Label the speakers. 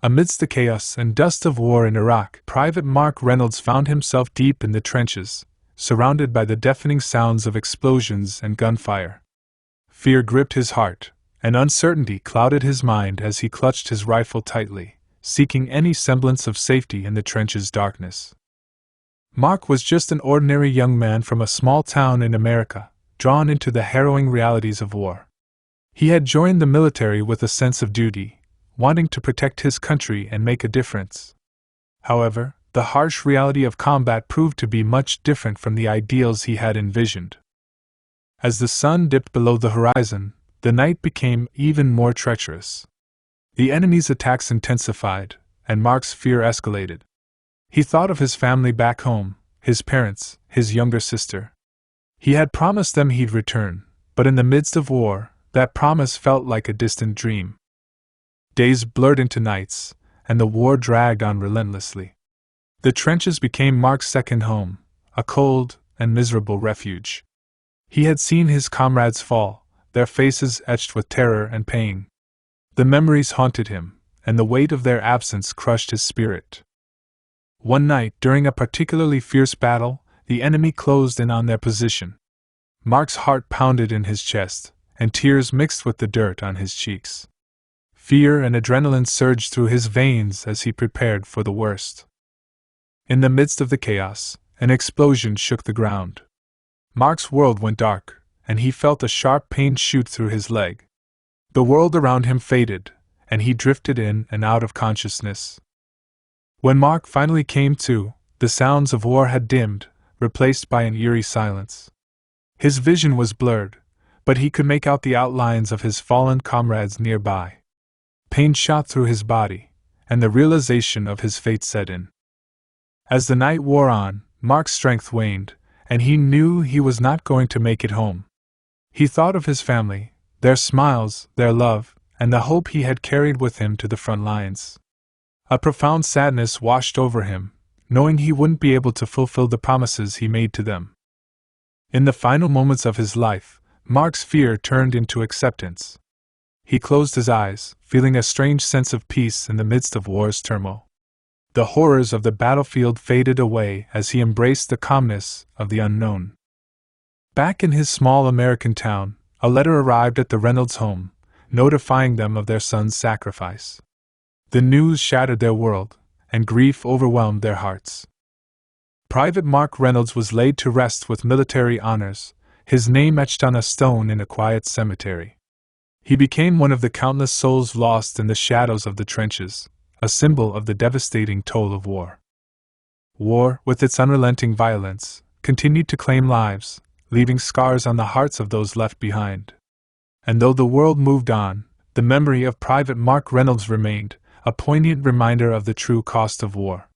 Speaker 1: Amidst the chaos and dust of war in Iraq, Private Mark Reynolds found himself deep in the trenches, surrounded by the deafening sounds of explosions and gunfire. Fear gripped his heart, and uncertainty clouded his mind as he clutched his rifle tightly, seeking any semblance of safety in the trenches' darkness. Mark was just an ordinary young man from a small town in America, drawn into the harrowing realities of war. He had joined the military with a sense of duty, wanting to protect his country and make a difference. However, the harsh reality of combat proved to be much different from the ideals he had envisioned. As the sun dipped below the horizon, the night became even more treacherous. The enemy's attacks intensified, and Mark's fear escalated. He thought of his family back home, his parents, his younger sister. He had promised them he'd return, but in the midst of war, that promise felt like a distant dream. Days blurred into nights, and the war dragged on relentlessly. The trenches became Mark's second home, a cold and miserable refuge. He had seen his comrades fall, their faces etched with terror and pain. The memories haunted him, and the weight of their absence crushed his spirit. One night, during a particularly fierce battle, the enemy closed in on their position. Mark's heart pounded in his chest, and tears mixed with the dirt on his cheeks. Fear and adrenaline surged through his veins as he prepared for the worst. In the midst of the chaos, an explosion shook the ground. Mark's world went dark, and he felt a sharp pain shoot through his leg. The world around him faded, and he drifted in and out of consciousness. When Mark finally came to, the sounds of war had dimmed, replaced by an eerie silence. His vision was blurred, but he could make out the outlines of his fallen comrades nearby. Pain shot through his body, and the realization of his fate set in. As the night wore on, Mark's strength waned, and he knew he was not going to make it home. He thought of his family, their smiles, their love, and the hope he had carried with him to the front lines. A profound sadness washed over him, knowing he wouldn't be able to fulfill the promises he made to them. In the final moments of his life, Mark's fear turned into acceptance. He closed his eyes, feeling a strange sense of peace in the midst of war's turmoil. The horrors of the battlefield faded away as he embraced the calmness of the unknown. Back in his small American town, a letter arrived at the Reynolds home, notifying them of their son's sacrifice. The news shattered their world, and grief overwhelmed their hearts. Private Mark Reynolds was laid to rest with military honors, his name etched on a stone in a quiet cemetery. He became one of the countless souls lost in the shadows of the trenches, a symbol of the devastating toll of war. War, with its unrelenting violence, continued to claim lives, leaving scars on the hearts of those left behind. And though the world moved on, the memory of Private Mark Reynolds remained, a poignant reminder of the true cost of war.